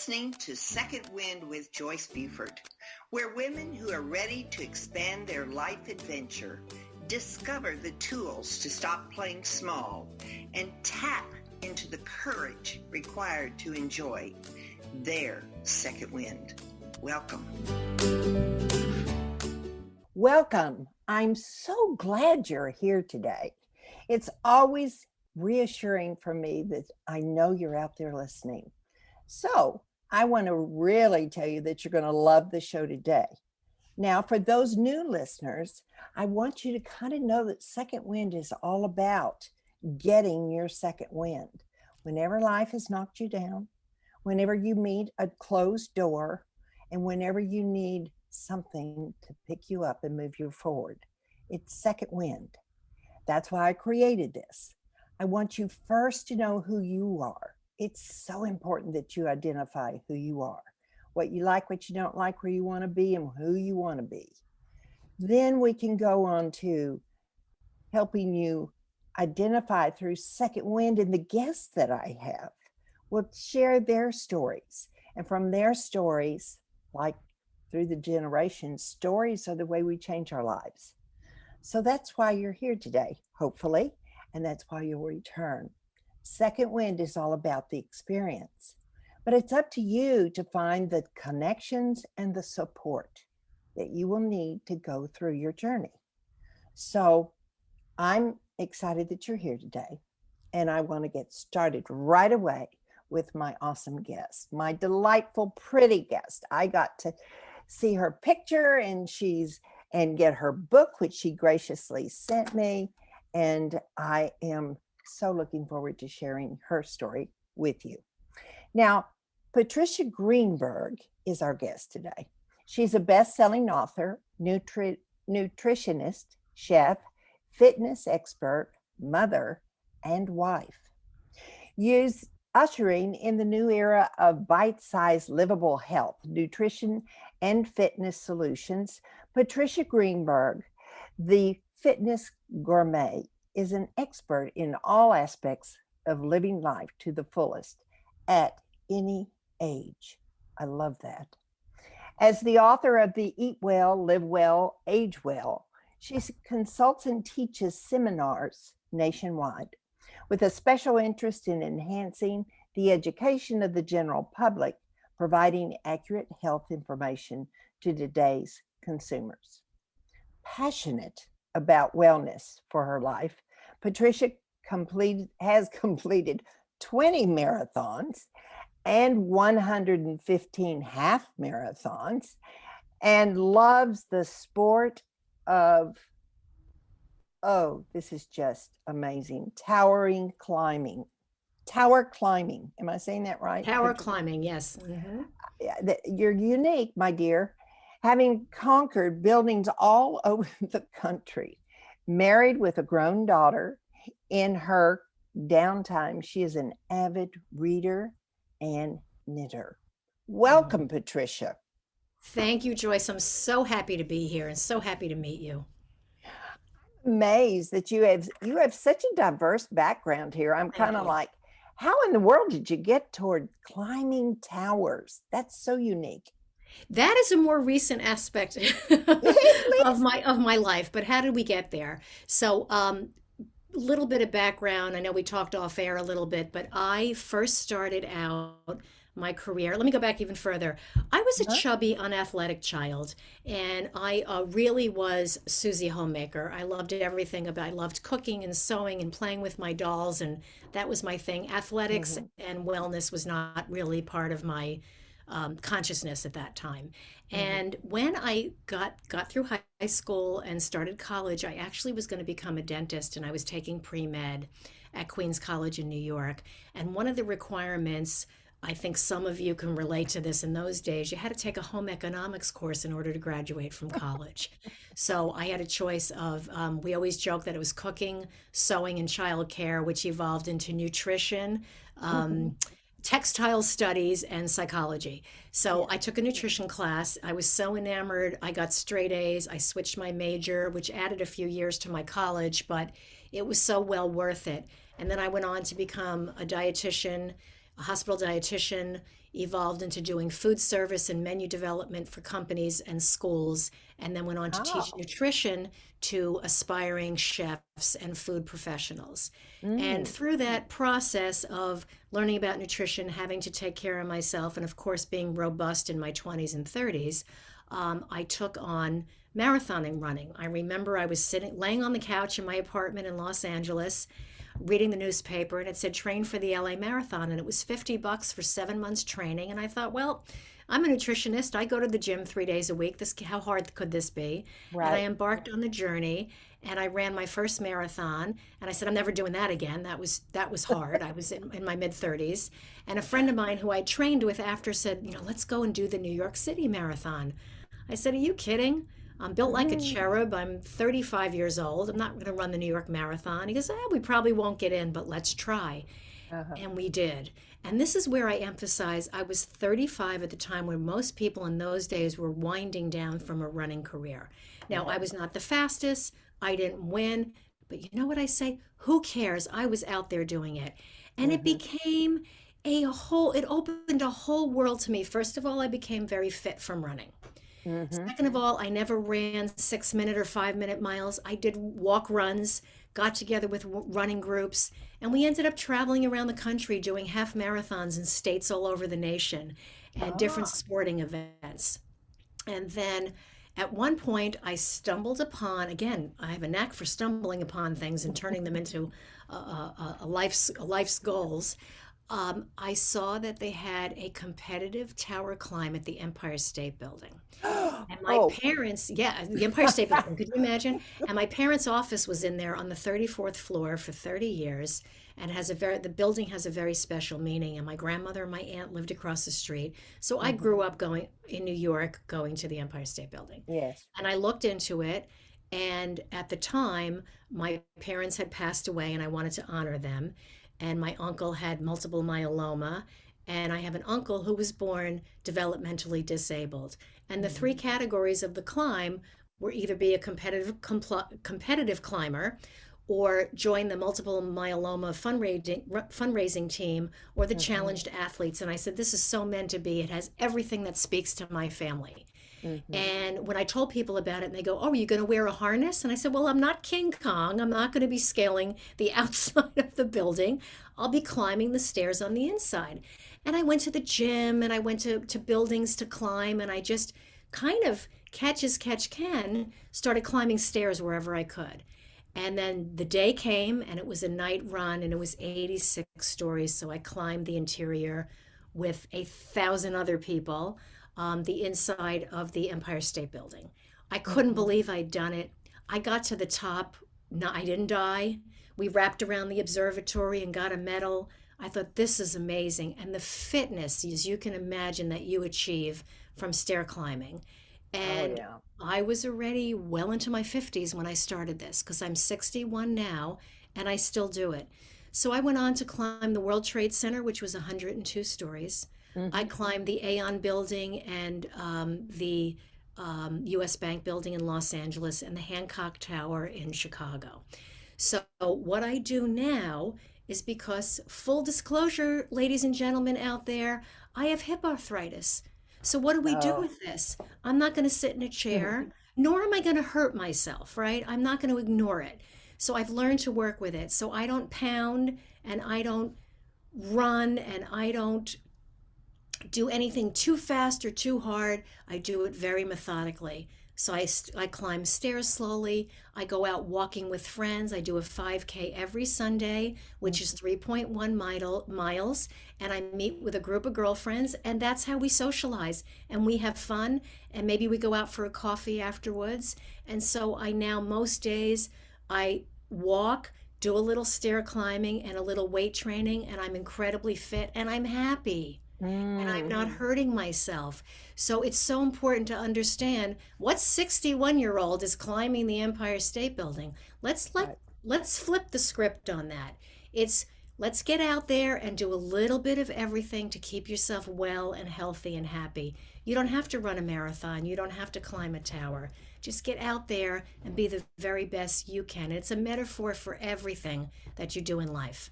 listening to Second Wind with Joyce Buford, where women who are ready to expand their life adventure discover the tools to stop playing small and tap into the courage required to enjoy their second wind. Welcome. Welcome. I'm so glad you're here today. It's always reassuring for me that I know you're out there listening. So I want to really tell you that you're going to love the show today. Now, for those new listeners, I want you to kind of know that Second Wind is all about getting your second wind. Whenever life has knocked you down, whenever you meet a closed door, and whenever you need something to pick you up and move you forward, it's second wind. That's why I created this. I want you first to know who you are. It's so important that you identify who you are, what you like, what you don't like, where you want to be, and who you want to be. Then we can go on to helping you identify through second wind, and the guests that I have will share their stories. And from their stories, like through the generations, stories are the way we change our lives. So that's why you're here today, hopefully, and that's why you'll return. Second wind is all about the experience, but it's up to you to find the connections and the support that you will need to go through your journey. So I'm excited that you're here today, and I want to get started right away with my awesome guest, my delightful, pretty guest. I got to see her picture and get her book, which she graciously sent me. And I am so looking forward to sharing her story with you. Now, Patricia Greenberg is our guest today. She's a best-selling author, nutritionist, chef, fitness expert, mother, and wife. Ushering in the new era of bite-sized livable health, nutrition, and fitness solutions, Patricia Greenberg, the Fitness Gourmet, is an expert in all aspects of living life to the fullest at any age. I love that. As the author of the Eat Well, Live Well, Age Well, she consults and teaches seminars nationwide, with a special interest in enhancing the education of the general public, providing accurate health information to today's consumers. Passionate about wellness for her life, Patricia has completed 20 marathons and 115 half marathons, and loves the sport of, oh, this is just amazing, tower climbing. Am I saying that right? Tower climbing, yes. Mm-hmm. You're unique, my dear, having conquered buildings all over the country. Married with a grown daughter, in her downtime, she is an avid reader and knitter. Welcome, Patricia. Thank you, Joyce. I'm so happy to be here and so happy to meet you. I'm amazed that you have such a diverse background here. I'm kind of like, how in the world did you get toward climbing towers? That's so unique. That is a more recent aspect of my life, but how did we get there? So, little bit of background. I know we talked off air a little bit, but I first started out my career. Let me go back even further. I was a chubby, unathletic child, and I really was Susie Homemaker. I loved everything about. I loved cooking and sewing and playing with my dolls, and that was my thing. Athletics and wellness was not really part of my consciousness at that time. And when I got through high school and started college, I actually was going to become a dentist, and I was taking pre-med at Queens College in New York. And one of the requirements, I think some of you can relate to this, in those days, you had to take a home economics course in order to graduate from college. So I had a choice of, we always joke that it was cooking, sewing, and childcare, which evolved into nutrition, textile studies, and psychology. So I took a nutrition class. I was so enamored. I got straight A's. I switched my major, which added a few years to my college, but it was so well worth it. And then I went on to become a dietitian, a hospital dietitian, evolved into doing food service and menu development for companies and schools, and then went on to teach Oh. nutrition to aspiring chefs and food professionals. And Mm. through that process of learning about nutrition, having to take care of myself, and of course being robust in my 20s and 30s, I took on marathoning running. I remember I was laying on the couch in my apartment in Los Angeles, reading the newspaper, and it said train for the LA Marathon, and it was $50 for 7 months training. And I thought, well, I'm a nutritionist. I go to the gym 3 days a week. This, how hard could this be? And I Right. embarked on the journey, and I ran my first marathon. And I said, I'm never doing that again. That was hard. I was in my mid 30s, and a friend of mine who I trained with after said, let's go and do the New York City Marathon. I said, are you kidding? I'm built like a Mm. cherub. I'm 35 years old. I'm not going to run the New York Marathon. He goes, we probably won't get in, but let's try. Uh-huh. And we did. And this is where I emphasize I was 35 at the time when most people in those days were winding down from a running career. Now, I Right. was not the fastest. I didn't win. But you know what I say? Who cares? I was out there doing it. And it Mm-hmm. became it opened a whole world to me. First of all, I became very fit from running. Mm-hmm. Second of all, I never ran 6 minute or 5 minute miles. I did walk runs, got together with running groups, and we ended up traveling around the country doing half marathons in states all over the nation and different Ah. sporting events. And then at one point, I stumbled upon, again, I have a knack for stumbling upon things and turning them into a life's goals. I saw that they had a competitive tower climb at the Empire State Building. And my Oh. parents, yeah, the Empire State Building, could you imagine? And my parents' office was in there on the 34th floor for 30 years and the building has a very special meaning. And my grandmother and my aunt lived across the street. So I Mm-hmm. grew up going in New York, going to the Empire State Building. Yes. And I looked into it. And at the time, my parents had passed away and I wanted to honor them. And my uncle had multiple myeloma. And I have an uncle who was born developmentally disabled. And the three Mm-hmm. categories of the climb were either be a competitive climber or join the multiple myeloma fundraising team or the Mm-hmm. challenged athletes. And I said, this is so meant to be. It has everything that speaks to my family. Mm-hmm. And when I told people about it, and they go, oh, are you going to wear a harness? And I said, well, I'm not King Kong. I'm not going to be scaling the outside of the building. I'll be climbing the stairs on the inside. And I went to the gym and I went to buildings to climb. And I just kind of catch as catch can, started climbing stairs wherever I could. And then the day came and it was a night run and it was 86 stories. So I climbed the interior with 1,000 other people, the inside of the Empire State Building. I couldn't Mm-hmm. believe I'd done it. I got to the top. No, I didn't die. We wrapped around the observatory and got a medal. I thought this is amazing. And the fitness, as you can imagine, that you achieve from stair climbing. Oh And yeah. I was already well into my 50s when I started this because I'm 61 now and I still do it. So I went on to climb the World Trade Center, which was 102 stories. I Mm-hmm. climbed the Aon building and the US Bank building in Los Angeles and the Hancock Tower in Chicago. So, what I do now is because, full disclosure, ladies and gentlemen out there, I have hip arthritis. So, what do we do Oh. with this? I'm not going to sit in a chair, nor am I going to hurt myself, right? I'm not going to ignore it. So, I've learned to work with it. So, I don't pound and I don't run and I don't do anything too fast or too hard. I do it very methodically. So I climb stairs slowly. I go out walking with friends. I do a 5K every Sunday, which is Mhm. 3.1 miles. And I meet with a group of girlfriends, and that's how we socialize. And we have fun. And maybe we go out for a coffee afterwards. And so I now, most days, I walk, do a little stair climbing and a little weight training, and I'm incredibly fit and I'm happy and I'm not Mm-hmm. hurting myself. So it's so important to understand what 61-year-old is climbing the Empire State Building. Let's let Right. let's flip the script on that. It's let's get out there and do a little bit of everything to keep yourself well and healthy and happy. You don't have to run a marathon, you don't have to climb a tower. Just get out there and be the very best you can. It's a metaphor for everything that you do in life.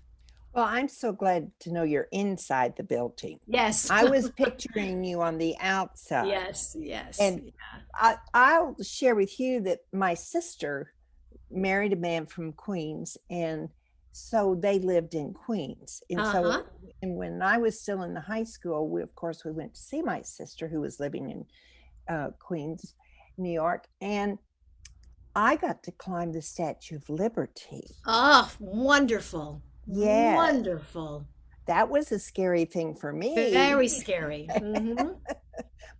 Well, I'm so glad to know you're inside the building. Yes. I was picturing you on the outside. Yes, yes. And I'll share with you that my sister married a man from Queens, and so they lived in Queens. And so, Uh-huh. and when I was still in the high school, of course, we went to see my sister who was living in Queens, New York, and I got to climb the Statue of Liberty. Oh, wonderful. Yeah, Wonderful. that was a scary thing for me, Very scary.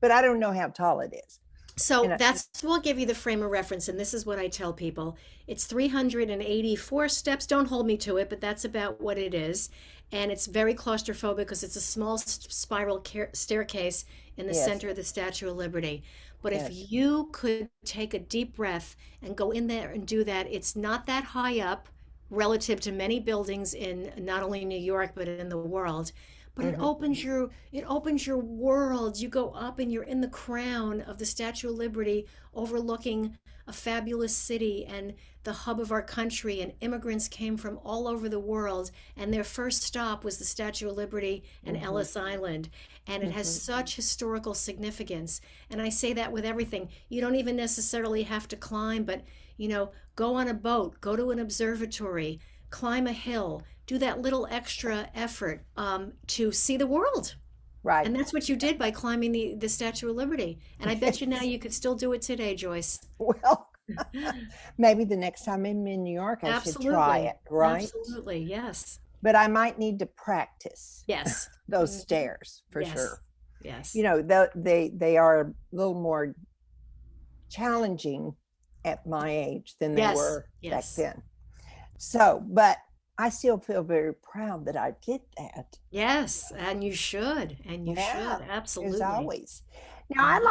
but I don't know how tall it is. So And that's we'll give you the frame of reference, and this is what I tell people. It's 384 steps. Don't hold me to it, but that's about what it is. And it's very claustrophobic because it's a small spiral staircase in the yes, center of the Statue of Liberty. But if yes. you could take a deep breath and go in there and do that, it's not that high up relative to many buildings in not only New York but in the world. But Hmm. it opens your world. You go up and you're in the crown of the Statue of Liberty, overlooking a fabulous city and the hub of our country. And immigrants came from all over the world, and their first stop was the Statue of Liberty and Hmm. Ellis Island. And it has Hmm. such historical significance. And I say that with everything. You don't even necessarily have to climb, but go on a boat, go to an observatory, climb a hill, do that little extra effort to see the world. Right. And that's what you did by climbing the Statue of Liberty. And I bet you now Yes. you could still do it today, Joyce. Well, maybe the next time I'm in New York, I should try Absolutely. it, right? Absolutely. Yes. But I might need to practice Yes. those Mhm. stairs for Yes. sure. Yes. They are a little more challenging at my age than they Yes. were back Yes. then. So, but I still feel very proud that I did that. Yes. And you should. And you Yeah, should. as Absolutely. always. Now, Mhm.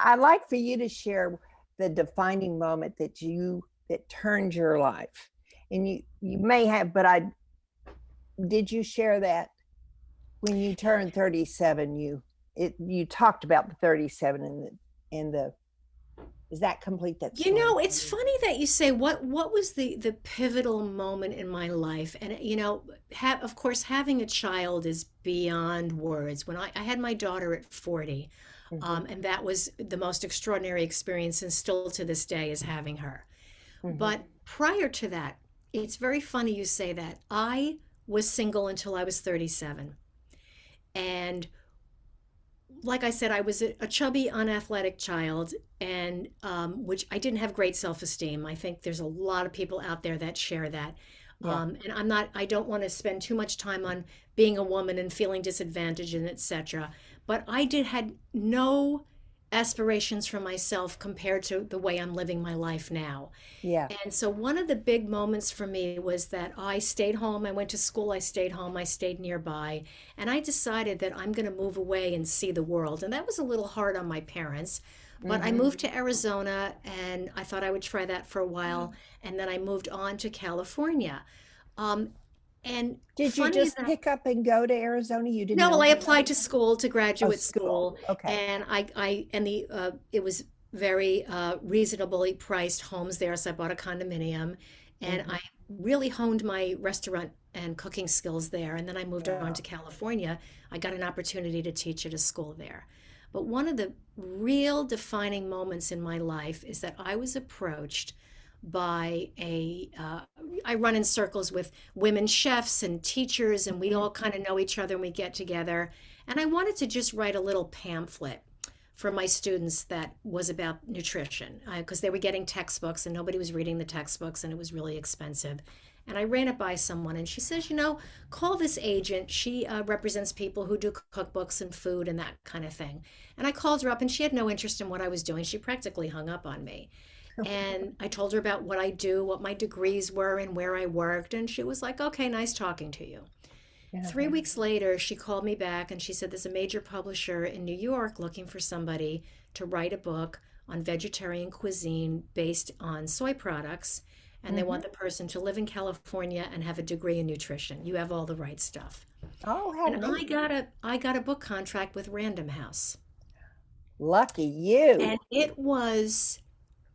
I'd like for you to share the defining moment that turned your life. And you may have, but did you share that when you turned 37, you talked about the 37 and the, is that complete that story for It's you? funny that you say what was the pivotal moment in my life. And of course, having a child is beyond words. When I had my daughter at 40, Hmm. and that was the most extraordinary experience, and still to this day is having her. Hmm. But prior to that, it's very funny you say that. I was single until I was 37. And like I said, I was a chubby, unathletic child, and which I didn't have great self-esteem. I think there's a lot of people out there that share that. Yeah. And I don't want to spend too much time on being a woman and feeling disadvantaged and etc. But I had no aspirations for myself compared to the way I'm living my life now. Yeah. And so one of the big moments for me was that I stayed home. I went to school, I stayed home, I stayed nearby, and I decided that I'm going to move away and see the world. And that was a little hard on my parents, but I Hmm. moved to Arizona and I thought I would try that for a while. And then I moved on to California. Um, and Did you funny just enough, pick up and go to Arizona? You didn't no, know well, I anybody? applied to school, to Oh, graduate school. school, Okay. and it was very reasonably priced homes there. So I bought a condominium, and Hmm. I really honed my restaurant and cooking skills there. And then I moved on Wow. to California. I got an opportunity to teach at a school there. But one of the real defining moments in my life is that I was approached by I run in circles with women chefs and teachers, and we Mhm. all kind of know each other and we get together. And I wanted to just write a little pamphlet for my students that was about nutrition because they were getting textbooks and nobody was reading the textbooks and it was really expensive. And I ran it by someone and she says, call this agent. She represents people who do cookbooks and food and that kind of thing. And I called her up and she had no interest in what I was doing. She practically hung up on me. And I told her about what I do, what my degrees were, and where I worked. And she was like, okay, nice talking to you. Three Uh-huh. weeks later, she called me back and she said, there's a major publisher in New York looking for somebody to write a book on vegetarian cuisine based on soy products. And they want Mhm. the person to live in California and have a degree in nutrition. You have all the right stuff. Oh, how And neat. I got a book contract with Random House. Lucky And you. it was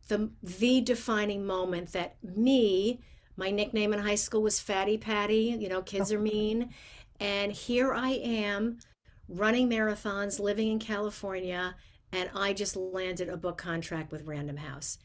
the defining moment that me, My nickname in high school was Fatty Patty. You know, kids are mean. And here I am running marathons, living in California, and I just landed a book contract with Random House.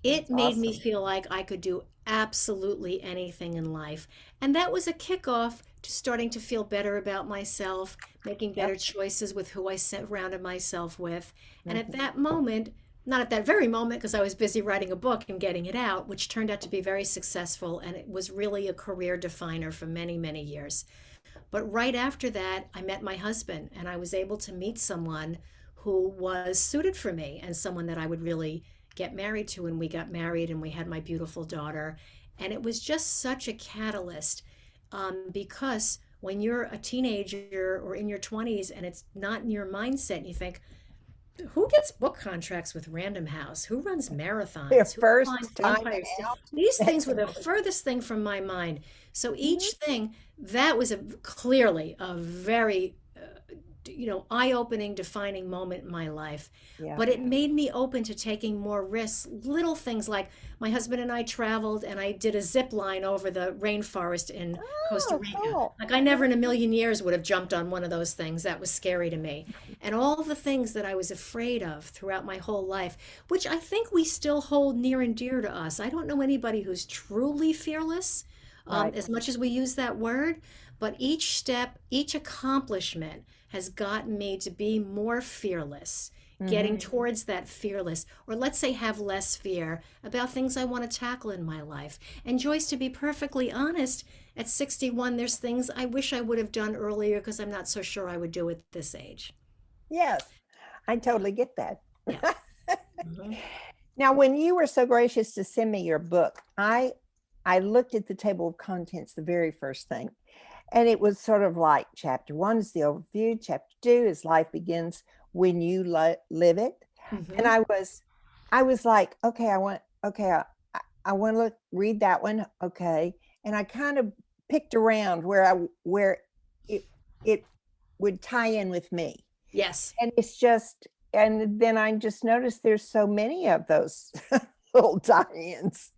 It That's made me awesome. feel like I could do absolutely anything in life. And that was a kickoff to starting to feel better about myself, making better Yep. choices with who I surrounded myself with. And at Mhm. that moment, not at that very moment, because I was busy writing a book and getting it out, which turned out to be very successful. And it was really a career definer for many, many years. But right after that, I met my husband and I was able to meet someone who was suited for me and someone that I would really get married to. And we got married and we had my beautiful daughter. And it was just such a catalyst because when you're a teenager or in your 20s and it's not in your mindset, and you think, who gets book contracts with Random House? Who runs Your marathons? Who climbs first the time Empire State? out. These things That's were the amazing. furthest thing from my mind. So Mhm. each thing that was clearly a very eye-opening, defining moment in my life. Yeah. But it made me open to taking more risks. Little things like my husband and I traveled and I did a zip line over the rainforest in Costa Oh, Rica. cool. Like I never in a million years would have jumped on one of those things. That was scary to me. And all the things that I was afraid of throughout my whole life, which I think we still hold near and dear to us. I don't know anybody who's truly fearless, Right. as much as we use that word, but each step, each accomplishment has gotten me to be more fearless, getting Hmm. towards that fearless, or let's say have less fear about things I want to tackle in my life. And Joyce, to be perfectly honest, at 61, there's things I wish I would have done earlier because I'm not so sure I would do at this age. Yes, I totally get that. Yeah. Mhm. Now, when you were so gracious to send me your book, I looked at the table of contents the very first thing, and it was sort of like chapter one is the overview, chapter two is life begins when you live it, and Mhm. I was like, okay, I want to read that one, okay, and I kind of picked around where it it would tie in with me. Yes. And it's just and then I just noticed there's so many of those little tie-ins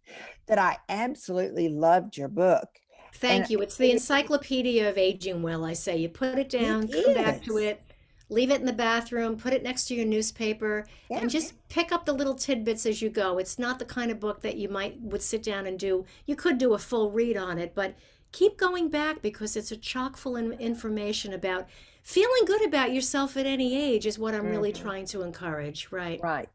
that I absolutely loved your book. And Thank you. It's the encyclopedia of aging well, I say. You put it it down, come back to is. it, leave it in the bathroom, put it next to your newspaper, Yeah. and just pick up the little tidbits as you go. It's not the kind of book that you might would sit down and do. You could do a full read on it, but keep going back because it's a chock full of information about feeling good about yourself at any age is what I'm really Mhm. trying to encourage, right? Right.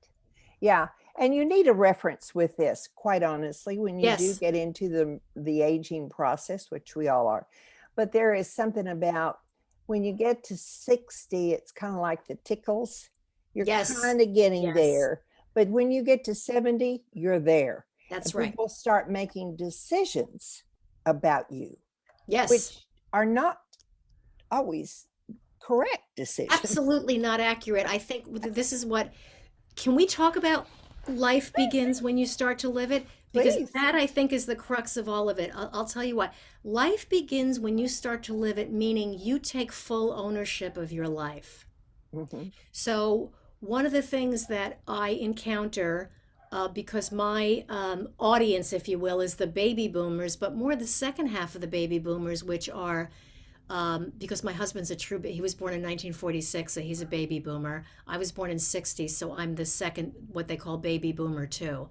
Yeah. And you need a reference with this, quite honestly, when you do Yes. get into the aging process, which we all are. But there is something about when you get to 60, it's kind of like the tickles. You're Yes. kind of getting Yes. there. But when you get to 70, you're there. That's And right. people start making decisions about you, Yes. which are not always correct decisions. Absolutely not accurate. I think this is what, can we talk about life begins when you start to live it? Because Please. that I think is the crux of all of it. I'll tell you what, life begins when you start to live it, meaning you take full ownership of your life. Mhm. So, one of the things that I encounter, because my audience, if you will, is the baby boomers, but more the second half of the baby boomers, which are because my husband's a true, he was born in 1946, so he's a baby boomer. I was born in 60, so I'm the second, what they call baby boomer too.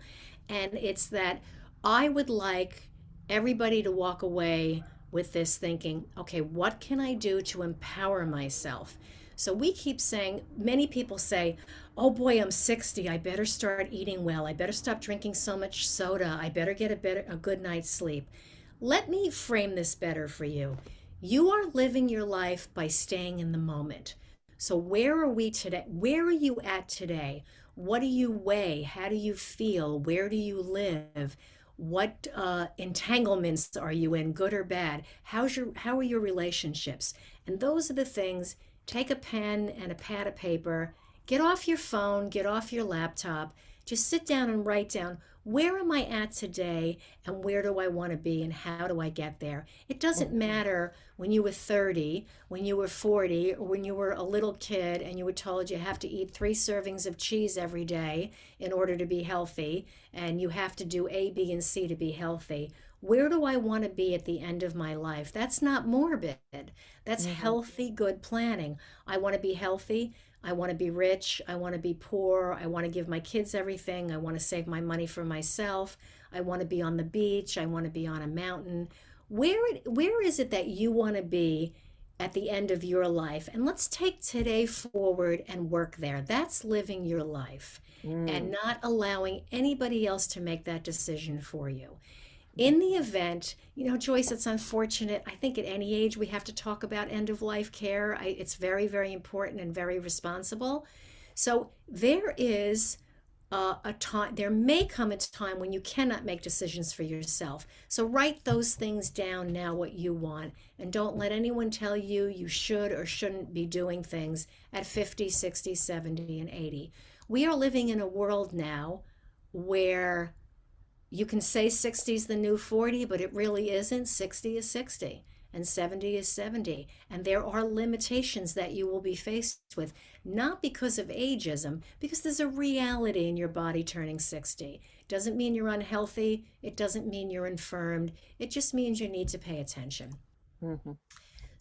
And it's that I would like everybody to walk away with this thinking, okay, what can I do to empower myself? So we keep saying, many people say, oh boy, I'm 60. I better start eating well. I better stop drinking so much soda. I better get a good night's sleep. Let me frame this better for you. You are living your life by staying in the moment. So, where are we today? Where are you at today? What do you weigh? How do you feel? Where do you live? What entanglements are you in, good or bad? How are your relationships? And those are the things. Take a pen and a pad of paper. Get off your phone. Get off your laptop. Just sit down and write down, where am I at today and where do I want to be and how do I get there? It doesn't Mhm. matter when you were 30, when you were 40, or when you were a little kid and you were told you have to eat 3 servings of cheese every day in order to be healthy and you have to do A, B, and C to be healthy. Where do I want to be at the end of my life? That's not morbid. That's Hmm. healthy, good planning. I want to be healthy. I want to be rich. I want to be poor. I want to give my kids everything. I want to save my money for myself. I want to be on the beach. I want to be on a mountain. Where is it that you want to be at the end of your life? And let's take today forward and work there. That's living your life and Mm. not allowing anybody else to make that decision for you. In the event, Joyce, it's unfortunate. I think at any age we have to talk about end of life care. It's very, very important and very responsible. So there is a time, there may come a time when you cannot make decisions for yourself. So write those things down now, what you want, and don't let anyone tell you you should or shouldn't be doing things at 50, 60, 70, and 80. We are living in a world now where you can say 60 is the new 40, but it really isn't. 60 is 60 and 70 is 70. And there are limitations that you will be faced with, not because of ageism, because there's a reality in your body turning 60. Doesn't mean you're unhealthy. It doesn't mean you're infirmed. It just means you need to pay attention. Hmm. Hmm.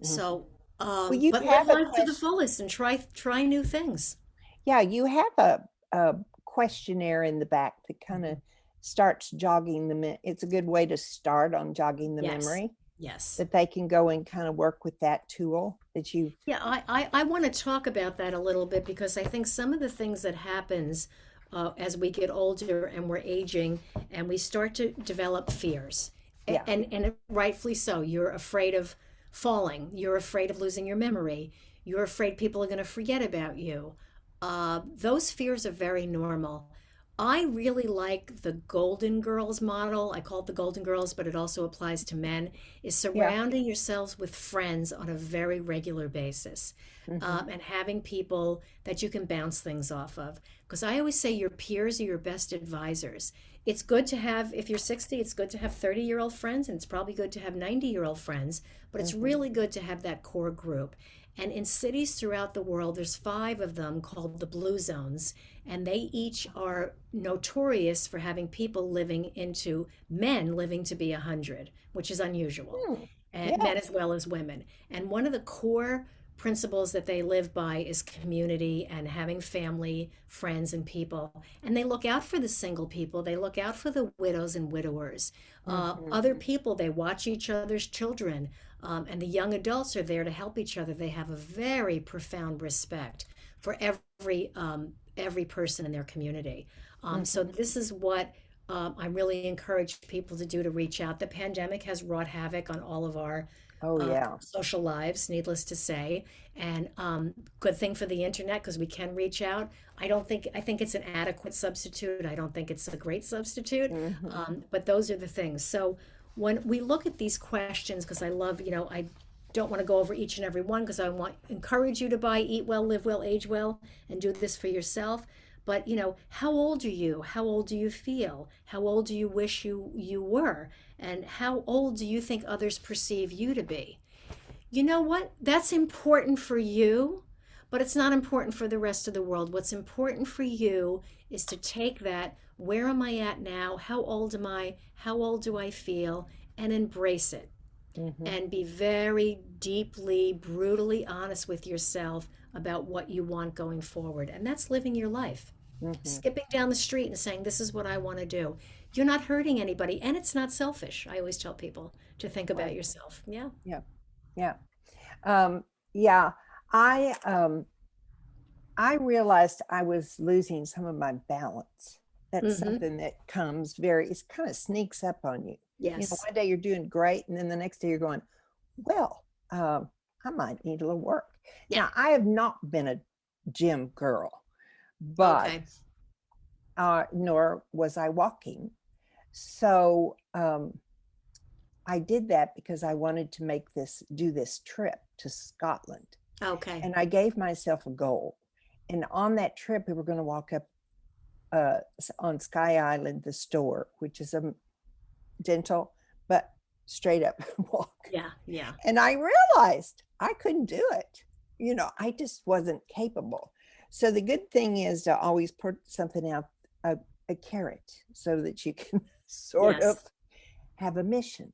So, Well, you but live have a life to the question. fullest and try new things. Yeah, you have a questionnaire in the back that kind of Mhm. starts jogging it's a good way to start on jogging the Yes. memory, Yes. that they can go and kind of work with that tool that you've. Yeah, I want to talk about that a little bit because I think some of the things that happens as we get older and we're aging and we start to develop fears. Yeah. And rightfully so. You're afraid of falling. You're afraid of losing your memory. You're afraid people are going to forget about you. Those fears are very normal. I really like the Golden Girls model. I call it the Golden Girls, but it also applies to men, is Yeah. surrounding yourselves with friends on a very regular basis, Hmm. and having people that you can bounce things off of. Because I always say your peers are your best advisors. It's good to have, if you're 60, it's good to have 30-year-old friends, and it's probably good to have 90-year-old friends, but it's Hmm. really good to have that core group. And in cities throughout the world, there's 5 of them called the blue zones, and they each are notorious for having people living into men living to be 100, which is unusual, Hmm. and Yeah. men as well as women. And one of the core principles that they live by is community and having family, friends, and people. And they look out for the single people, they look out for the widows and widowers. Hmm. Other people, they watch each other's children. And the young adults are there to help each other. They have a very profound respect for every person in their community. So Hmm. this is what I really encourage people to do, to reach out. The pandemic has wrought havoc on all of our Oh, yeah. social lives, needless to say, and good thing for the internet because we can reach out. I think it's an adequate substitute. I don't think it's a great substitute, Hmm. but those are the things. So when we look at these questions, because I love, I don't want to go over each and every one because I want encourage you to buy Eat Well, Live Well, Age Well, and do this for yourself. But how old are you? How old do you feel? How old do you wish you were? And how old do you think others perceive you to be? You know what? That's important for you, but it's not important for the rest of the world. What's important for you is to take that, where am I at now? How old am I? How old do I feel? And embrace it. Hmm. And be very deeply, brutally honest with yourself about what you want going forward. And that's living your life. Hmm. Skipping down the street and saying, this is what I want to do. You're not hurting anybody, and it's not selfish. I always tell people to think about Right. yourself. Yeah. Yeah. Yeah. Um, yeah. I realized I was losing some of my balance. That's Mm-hmm. something that it kind of sneaks up on you. Yes. One day you're doing great, and then the next day you're going, well, I might need a little work. Yeah. Now, I have not been a gym girl, but Okay. nor was I walking. So I did that because I wanted to do this trip to Scotland. Okay. And I gave myself a goal. And on that trip, we were going to walk up on Sky Island, the store, which is a gentle but straight up walk. Yeah. Yeah. And I realized I couldn't do it. I just wasn't capable. So the good thing is to always put something out, a carrot, so that you can sort of Yes. have a mission.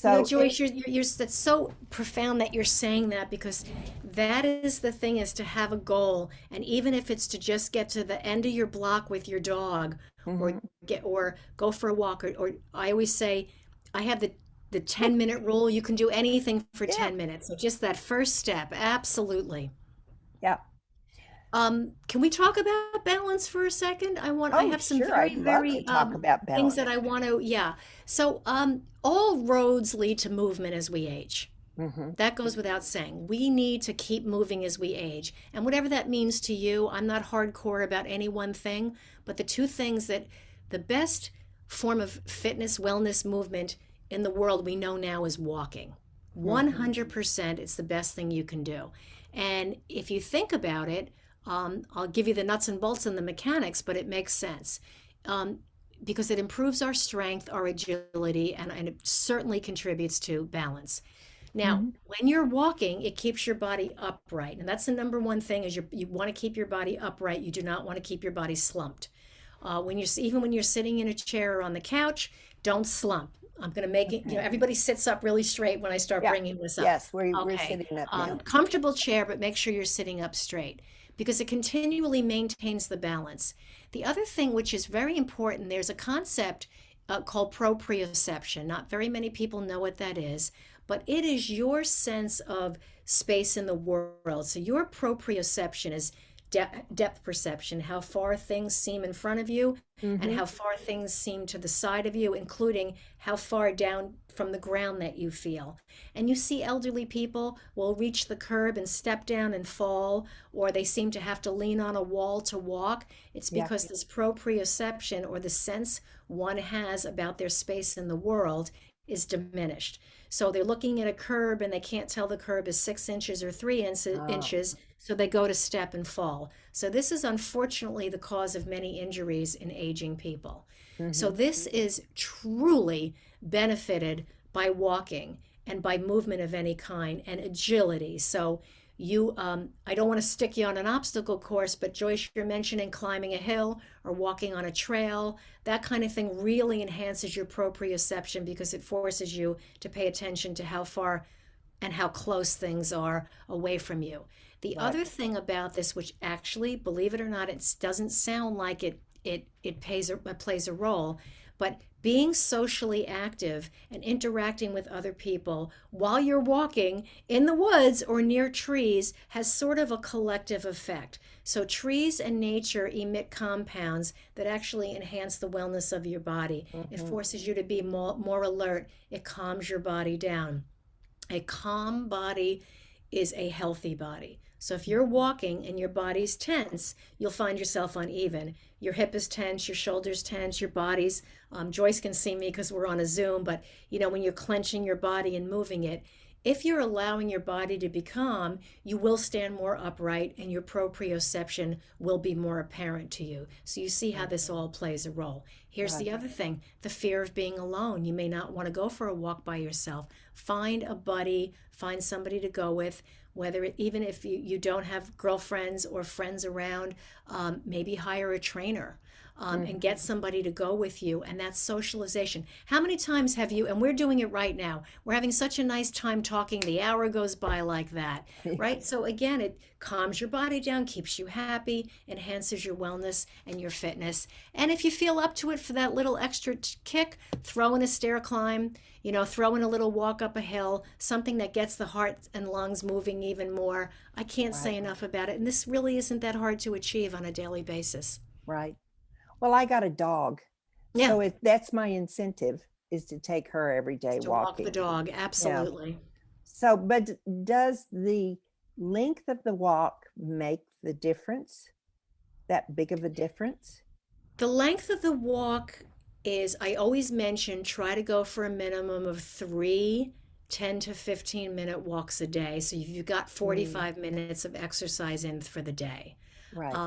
You know, So Joyce, that's so profound that you're saying that, because that is the thing, is to have a goal. And even if it's to just get to the end of your block with your dog, or mhm. or go for a walk, or I always say, I have the 10-minute rule. You can do anything for Yeah, 10 minutes. So just that first step, absolutely. yeah. Can we talk about balance for a second? I Oh, have some sure. very, I'd love to very talk about things that I balance. want to, yeah. So, all roads lead to movement as we age. Hmm. That goes without saying. We need to keep moving as we age. And whatever that means to you, I'm not hardcore about any one thing, but the two things that the best form of fitness, wellness, movement in the world we know now is walking. Hmm. 100%, it's the best thing you can do. And if you think about it, I'll give you the nuts and bolts and the mechanics, but it makes sense. Um, because it improves our strength, our agility, and it certainly contributes to balance. Now, Hmm. when you're walking, it keeps your body upright. And that's the number one thing, is you want to keep your body upright. You do not want to keep your body slumped. Even when you're sitting in a chair or on the couch, don't slump. I'm going to make it, Okay. everybody sits up really straight when I start Yeah. bringing this up. Yes, we're Okay. sitting up now. Comfortable chair, but make sure you're sitting up straight, because it continually maintains the balance. The other thing, which is very important, there's a concept called proprioception. Not very many people know what that is, but it is your sense of space in the world. So your proprioception is depth perception, how far things seem in front of you and Hmm. how far things seem to the side of you, including how far down from the ground that you feel. And you see elderly people will reach the curb and step down and fall, or they seem to have to lean on a wall to walk. It's Yeah. because this proprioception, or the sense one has about their space in the world, is diminished. So they're looking at a curb and they can't tell the curb is 6 inches or Oh. inches, so they go to step and fall. So this is unfortunately the cause of many injuries in aging people. So Hmm. this is truly benefited by walking and by movement of any kind and agility. So I don't want to stick you on an obstacle course, but Joyce, you're mentioning climbing a hill or walking on a trail. That kind of thing really enhances your proprioception, because it forces you to pay attention to how far and how close things are away from you. The Right. other thing about this, which actually, believe it or not, it doesn't sound like it plays a role, but being socially active and interacting with other people while you're walking in the woods or near trees has sort of a collective effect. So trees and nature emit compounds that actually enhance the wellness of your body. It Hmm. forces you to be more alert. It calms your body down. A calm body is a healthy body. So if you're walking and your body's tense, you'll find yourself uneven. Your hip is tense, your shoulders tense, your body's. Joyce can see me because we're on a Zoom, but when you're clenching your body and moving it, if you're allowing your body to be calm, you will stand more upright and your proprioception will be more apparent to you. So you see how this all plays a role. Here's Right. the other thing, the fear of being alone. You may not want to go for a walk by yourself. Find a buddy, find somebody to go with, even if you don't have girlfriends or friends around, maybe hire a trainer. And Hmm. get somebody to go with you, and that's socialization. How many times have you, and we're doing it right now, we're having such a nice time talking, the hour goes by like that, right? So again, it calms your body down, keeps you happy, enhances your wellness and your fitness. And if you feel up to it for that little extra kick, throw in a stair climb, throw in a little walk up a hill, something that gets the heart and lungs moving even more. I can't say Right. enough about it, and this really isn't that hard to achieve on a daily basis. Right. Well, I got a dog, Yeah. so that's my incentive, is to take her every day To walk the walking. dog, Yeah. absolutely. So, but does the length of the walk make the difference? That big of a difference? The length of the walk is, I always mention, try to go for a minimum of three 10 to 15-minute walks a day. So you've got Mm, 45 minutes of exercise in for the day. right.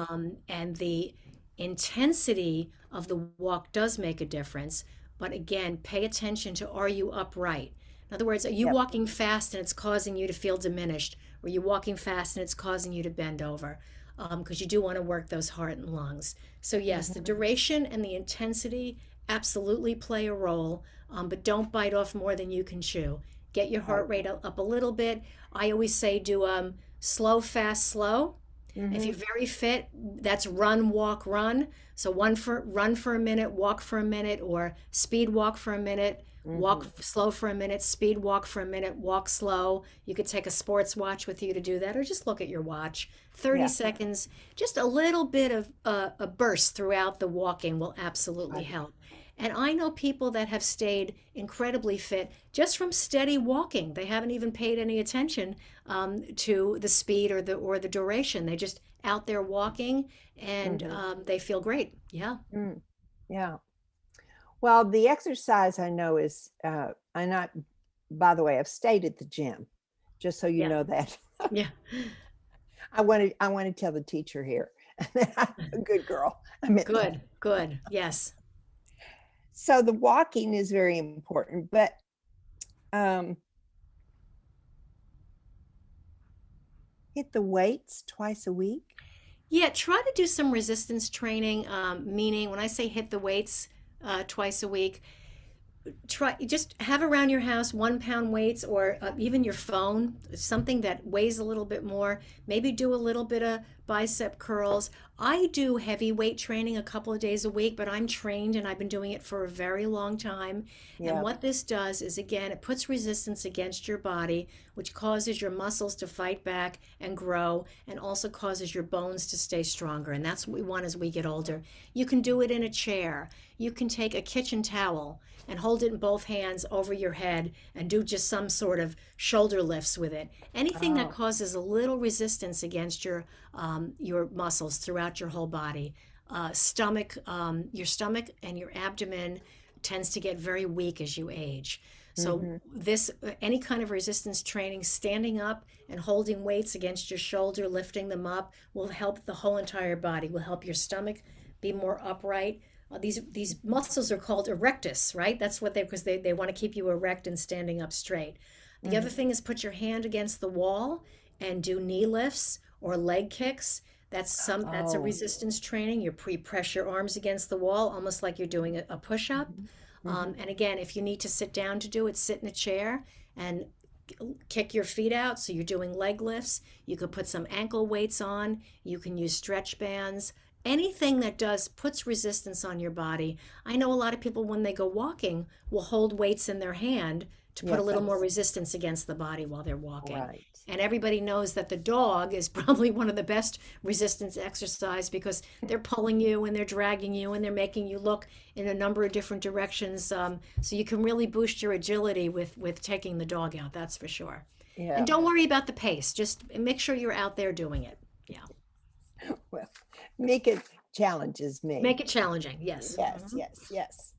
And the intensity of the walk does make a difference. But again, pay attention to, are you upright? In other words, are you Yep. walking fast and it's causing you to feel diminished? Or are you walking fast and it's causing you to bend over? Because you do want to work those heart and lungs. So, yes, the Hmm. duration and the intensity absolutely play a role. but don't bite off more than you can chew. Get your Right. heart rate up a little bit. I always say do slow, fast, slow. If Mm-hmm. you're very fit, that's run, walk, run. So run for a minute, walk for a minute, or speed walk for a minute, walk Mm-hmm. slow for a minute, speed walk for a minute, walk slow. You could take a sports watch with you to do that, or just look at your watch. 30 Yeah. seconds, just a little bit of a burst throughout the walking will absolutely Right. help. And I know people that have stayed incredibly fit just from steady walking. They haven't even paid any attention to the speed or the duration. They just out there walking, and Mm-hmm. they feel great. Yeah, Mm. Yeah. Well, the exercise I know is, I not, by the way, I've stayed at the gym, just so you yeah, know that. yeah. I want to tell the teacher here that I'm a good girl. I meant that. Good, good. Yes. So the walking is very important, but um, hit the weights twice a week. Yeah, try to do some resistance training, meaning when I say hit the weights twice a week, try just have around your house 1 pound weights, or even your phone, something that weighs a little bit more. Maybe do a little bit of bicep curls. I do heavy weight training a couple of days a week, but I'm trained and I've been doing it for a very long time. And Yeah. what this does is, again, it puts resistance against your body, which causes your muscles to fight back and grow, and also causes your bones to stay stronger. And that's what we want as we get older. You can do it in a chair. You can take a kitchen towel and hold it in both hands over your head and do just some sort of shoulder lifts with it. Anything that Oh. causes a little resistance against your muscles throughout your whole body. Your stomach and your abdomen tends to get very weak as you age. So Mm-hmm. this any kind of resistance training, standing up and holding weights against your shoulder, lifting them up, will help the whole entire body. Will help your stomach be more upright. These muscles are called erectus, right? That's what because they want to keep you erect and standing up straight. The other Mm-hmm. thing is put your hand against the wall and do knee lifts or leg kicks. That's a Oh. resistance training. You press your arms against the wall, almost like you're doing a push-up. Mm-hmm. Mm-hmm. And again, if you need to sit down to do it, sit in a chair and kick your feet out. So you're doing leg lifts. You could put some ankle weights on. You can use stretch bands. Anything that puts resistance on your body. I know a lot of people, when they go walking, will hold weights in their hand to put a Yes, little I've more resistance against the body while they're walking. right. And everybody knows that the dog is probably one of the best resistance exercise, because they're pulling you and they're dragging you and they're making you look in a number of different directions. So you can really boost your agility with taking the dog out, that's for sure. And Yeah. don't worry about the pace. Just make sure you're out there doing it. Yeah. Well, make it challenges me. Make it challenging. Yes. Yes, Mhm. yes, yes.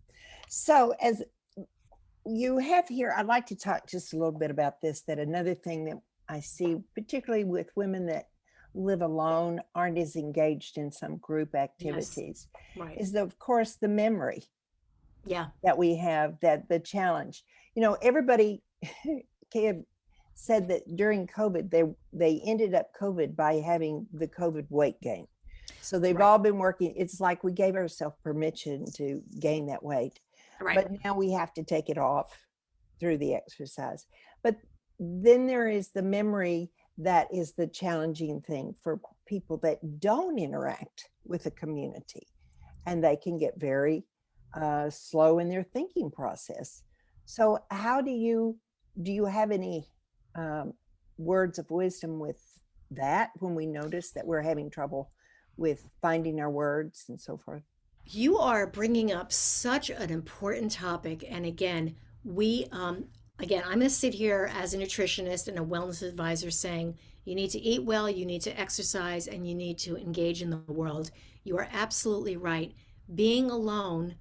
So as you have here, I'd like to talk just a little bit about this, that another thing that I see, particularly with women that live alone, aren't as engaged in some group Yes. activities, Right. is of course the memory Yeah. that we have, that the challenge. Everybody said that during COVID, they ended up COVID by having the COVID weight gain. So they've Right. all been working. It's like we gave ourselves permission to gain that weight, Right. but now we have to take it off through the exercise. But then there is the memory that is the challenging thing for people that don't interact with the community, and they can get very slow in their thinking process. So how do you have any um, words of wisdom with that, when we notice that we're having trouble with finding our words and so forth? You are bringing up such an important topic. And again, I'm going to sit here as a nutritionist and a wellness advisor saying you need to eat well, you need to exercise, and you need to engage in the world. You are absolutely right. Being alone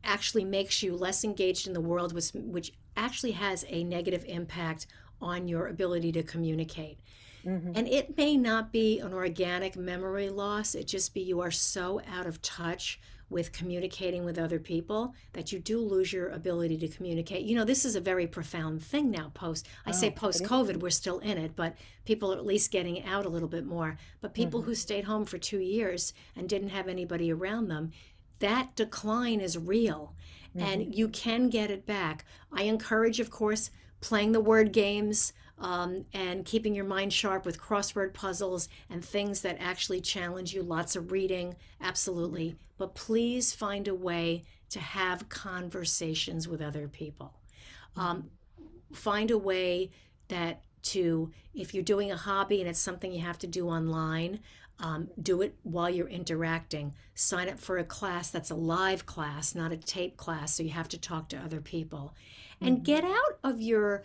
actually makes you less engaged in the world, which actually has a negative impact on your ability to communicate. Mm-hmm. And it may not be an organic memory loss, it just be you are so out of touch with communicating with other people that you do lose your ability to communicate. This is a very profound thing now I say Oh, post it is. COVID, we're still in it, but people are at least getting out a little bit more. But people Mm-hmm. who stayed home for 2 years and didn't have anybody around them, that decline is real Mhm. and you can get it back. I encourage, of course, playing the word games, and keeping your mind sharp with crossword puzzles and things that actually challenge you. Lots of reading, absolutely. But please find a way to have conversations with other people. Um, Mhm. Find a way that to, if you're doing a hobby and it's something you have to do online, do it while you're interacting. Sign up for a class that's a live class, not a tape class, so you have to talk to other people. And Mhm. get out of your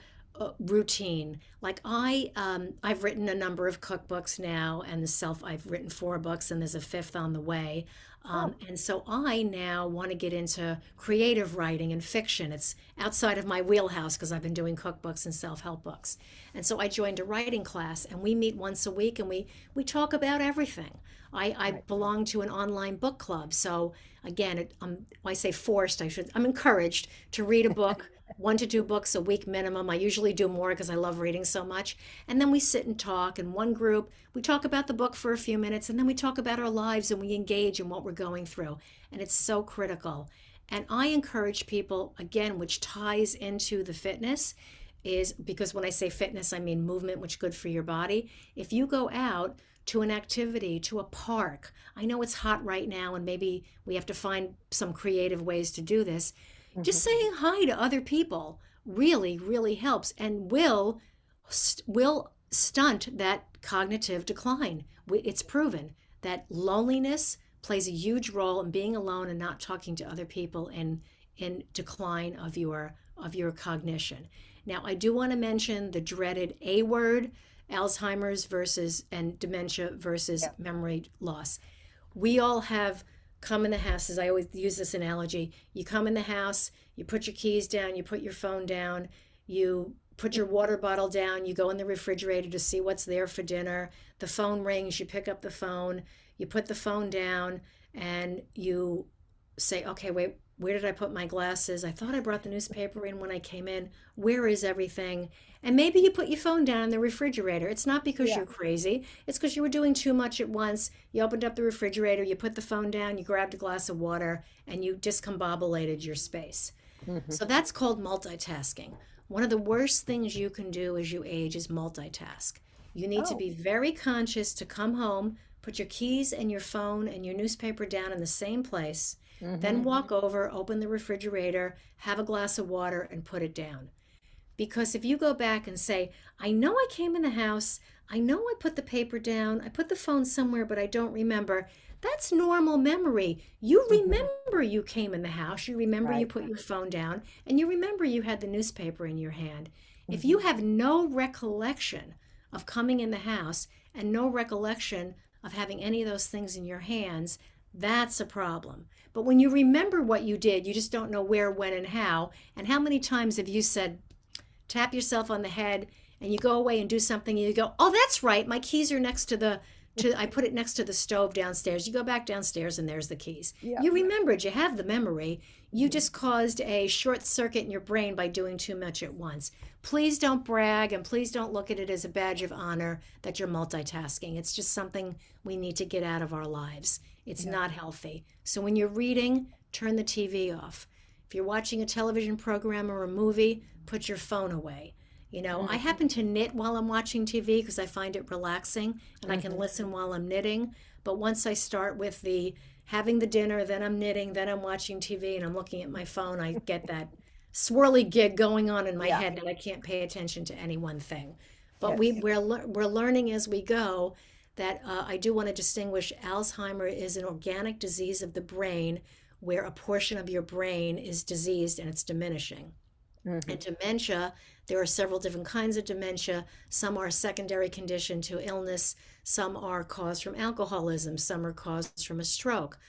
routine. Like I've written a number of cookbooks now, and I've written 4 books, and there's a fifth on the way. Oh, And so I now want to get into creative writing and fiction. It's outside of my wheelhouse because I've been doing cookbooks and self-help books. And so I joined a writing class, and we meet once a week, and we talk about everything. I right. belong to an online book club. So again, I say forced, I'm encouraged to read a book, 1 to 2 books a week minimum. I usually do more because I love reading so much. And then we sit and talk. In one group, we talk about the book for a few minutes, and then we talk about our lives and we engage in what we're going through. And it's so critical. And I encourage people, again, which ties into the fitness, is because when I say fitness, I mean movement, which is good for your body. If you go out to an activity, to a park, I know it's hot right now, and maybe we have to find some creative ways to do this. Just Mhm. saying hi to other people really, really helps and will stunt that cognitive decline. It's proven that loneliness plays a huge role in being alone and not talking to other people in decline of your cognition. Now, I do want to mention the dreaded A word, Alzheimer's versus and dementia versus Yeah. memory loss. We all have come in the house, as I always use this analogy. You come in the house, you put your keys down, you put your phone down, you put your water bottle down, you go in the refrigerator to see what's there for dinner. The phone rings, you pick up the phone, you put the phone down, and you say, okay, wait, where did I put my glasses? I thought I brought the newspaper in when I came in. Where is everything? And maybe you put your phone down in the refrigerator. It's not because Yeah. you're crazy. It's because you were doing too much at once. You opened up the refrigerator, you put the phone down, you grabbed a glass of water, and you discombobulated your space. Mhm. So that's called multitasking. One of the worst things you can do as you age is multitask. You need to Oh. be very conscious to come home, put your keys and your phone and your newspaper down in the same place, then Mhm. walk over, open the refrigerator, have a glass of water, and put it down. Because if you go back and say, I know I came in the house, I know I put the paper down, I put the phone somewhere, but I don't remember, that's normal memory. You Mhm. remember you came in the house, you remember you Right. put your phone down, and you remember you had the newspaper in your hand. If you Mhm. have no recollection of coming in the house and no recollection of having any of those things in your hands, that's a problem. But when you remember what you did, you just don't know where, when, and how. And how many times have you said, tap yourself on the head, and you go away and do something and you go, oh, that's right, my keys are next to I put it next to the stove downstairs. You go back downstairs and there's the keys. Yeah. You remembered, you have the memory. You Mhm. just caused a short circuit in your brain by doing too much at once. Please don't brag, and please don't look at it as a badge of honor that you're multitasking. It's just something we need to get out of our lives. It's Yeah. not healthy. So when you're reading, turn the TV off. If you're watching a television program or a movie, put your phone away. I Mhm. happen to knit while I'm watching TV because I find it relaxing and I can Mhm. listen while I'm knitting. But once I start with the having the dinner, then I'm knitting, then I'm watching TV and I'm looking at my phone, I get that swirly gig going on in my Yeah. head that I can't pay attention to any one thing. But Yes. we're learning as we go that I do want to distinguish Alzheimer is an organic disease of the brain where a portion of your brain is diseased and it's diminishing. And Mhm. dementia, there are several different kinds of dementia. Some are a secondary condition to illness, some are caused from alcoholism, some are caused from a stroke.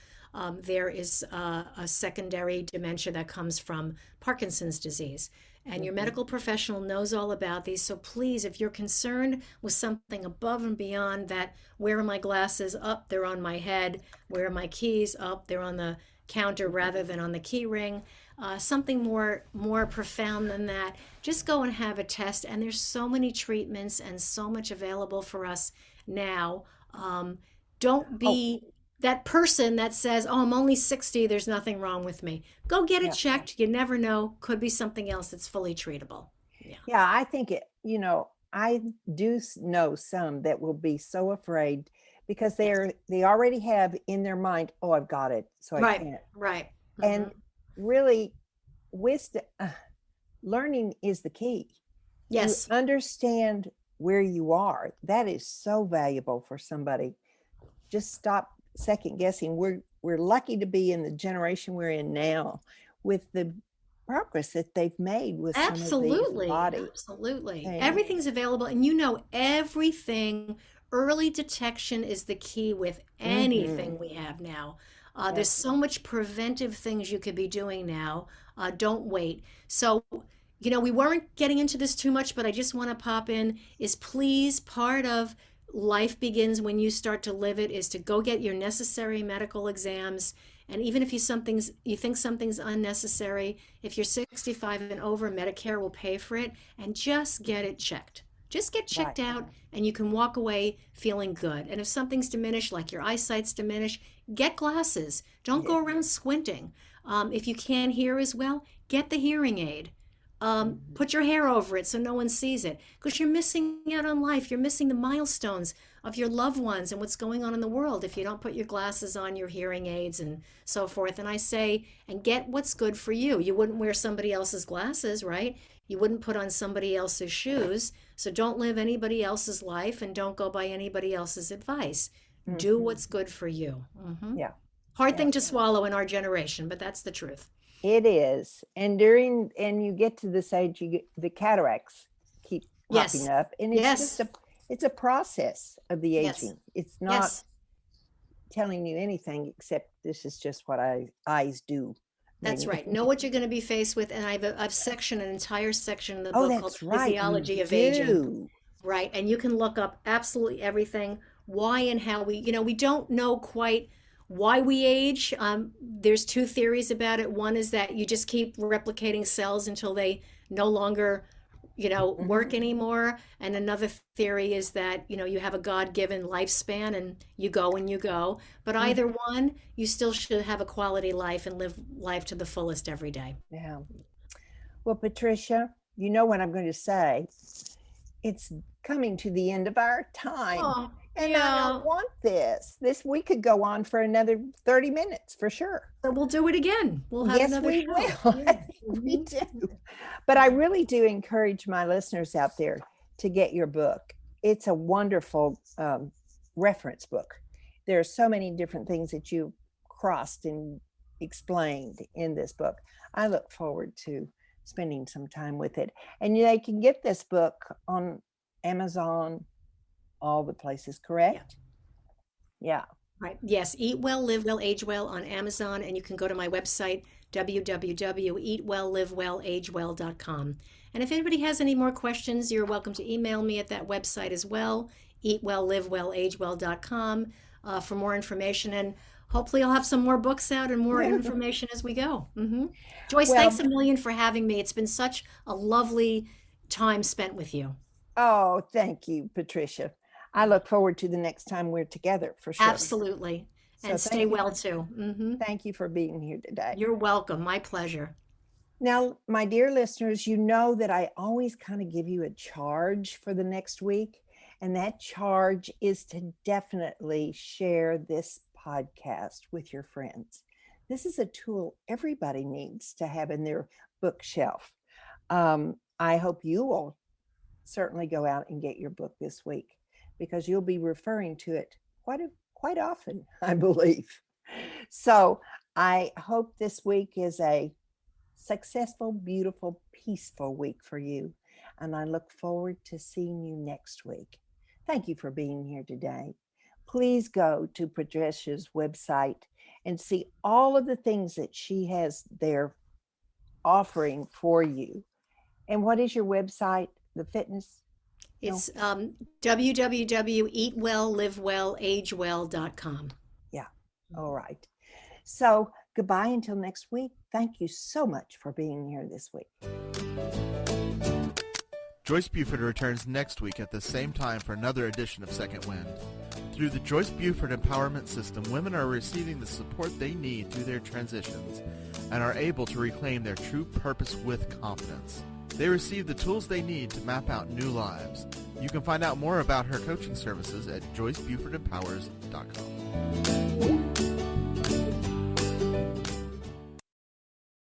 There is a secondary dementia that comes from Parkinson's disease. And your Mhm. medical professional knows all about these. So please, if you're concerned with something above and beyond that, where are my glasses? Up, they're on my head. Where are my keys? Up, they're on the counter rather than on the key ring. Something more profound than that, just go and have a test. And there's so many treatments and so much available for us now. Don't Oh, be. that person that says, "Oh, I'm only 60, there's nothing wrong with me." Go get it Yeah. checked. You never know. Could be something else that's fully treatable. Yeah. Yeah, I think I do know some that will be so afraid because Yes. they already have in their mind, oh, I've got it, so I Right. can't. Right. And really, wisdom, learning is the key. You Yes. understand where you are. That is so valuable for somebody. Just stop second guessing. We're lucky to be in the generation we're in now with the progress that they've made with some of these Absolutely. body Absolutely. things. Everything's available. And everything, early detection is the key with Mm-hmm. anything we have now. Yeah. There's so much preventive things you could be doing now. Don't wait. So, we weren't getting into this too much, but I just want to pop in is please part of life begins when you start to live it is to go get your necessary medical exams. And even if you think something's unnecessary, if you're 65 and over, Medicare will pay for it, and just get it checked. Just get Right. checked out and you can walk away feeling good. And if something's diminished, like your eyesight's diminished, get glasses. Don't Yeah. go around squinting. If you can't hear as well, get the hearing aid. Mhm. Put your hair over it so no one sees it because you're missing out on life. You're missing the milestones of your loved ones and what's going on in the world if you don't put your glasses on, your hearing aids, and so forth. And I say, and get what's good for you. You wouldn't wear somebody else's glasses, right? You wouldn't put on somebody else's shoes. So don't live anybody else's life and don't go by anybody else's advice. Do Mhm. what's good for you. Yeah. Hard Yeah. thing to swallow in our generation, but that's the truth. It is. And you get to this age, you get the cataracts keep popping Yes. up, and Yes. it's a process of the Yes. aging. It's not Yes. telling you anything except this is just what eyes do. That's Maybe. right. Know what you're going to be faced with. And I've an entire section in the Oh, book called that's right. You Physiology of Aging. do. Right. And you can look up absolutely everything, why and how we don't know quite why we age. There's two theories about it. One is that you just keep replicating cells until they no longer, work Mhm. anymore. And another theory is that, you have a God-given lifespan and you go and you go. But either Mhm. one, you still should have a quality life and live life to the fullest every day. Yeah. Well, Patricia, you know what I'm going to say. It's coming to the end of our time. Oh, And I don't yeah. want this. We could go on for another 30 minutes for sure. So we'll do it again. We'll have Yes, another we will. show. I Yeah. think we do. But I really do encourage my listeners out there to get your book. It's a wonderful reference book. There are so many different things that you crossed and explained in this book. I look forward to spending some time with it. And they can get this book on Amazon, all the places, Yeah. correct? Yeah. Right. Yes. Eat Well, Live Well, Age Well on Amazon. And you can go to my website, www.eatwelllivewellagewell.com. And if anybody has any more questions, you're welcome to email me at that website as well, eatwelllivewellagewell.com, for more information. And hopefully I'll have some more books out and more information as we go. Joyce, thanks Well, a million for having me. It's been such a lovely time spent with you. oh, thank you, Patricia. I look forward to the next time we're together for sure. Absolutely. So And stay well too. thank you for being here today. You're welcome. My pleasure. Now, my dear listeners, you know that I always kind of give you a charge for the next week. And that charge is to definitely share this podcast with your friends. This is a tool everybody needs to have in their bookshelf. I hope you will certainly go out and get your book this week because you'll be referring to it quite often, I believe. So I hope this week is a successful, beautiful, peaceful week for you. And I look forward to seeing you next week. Thank you for being here today. Please go to Patricia's website and see all of the things that she has there offering for you. And what is your website? The fitness? No? It's www.eatwelllivewellagewell.com. Yeah. All right. So goodbye until next week. Thank you so much for being here this week. Joyce Buford returns next week at the same time for another edition of Second Wind. Through the Joyce Buford Empowerment System, women are receiving the support they need through their transitions and are able to reclaim their true purpose with confidence. They receive the tools they need to map out new lives. You can find out more about her coaching services at joycebufordempowers.com.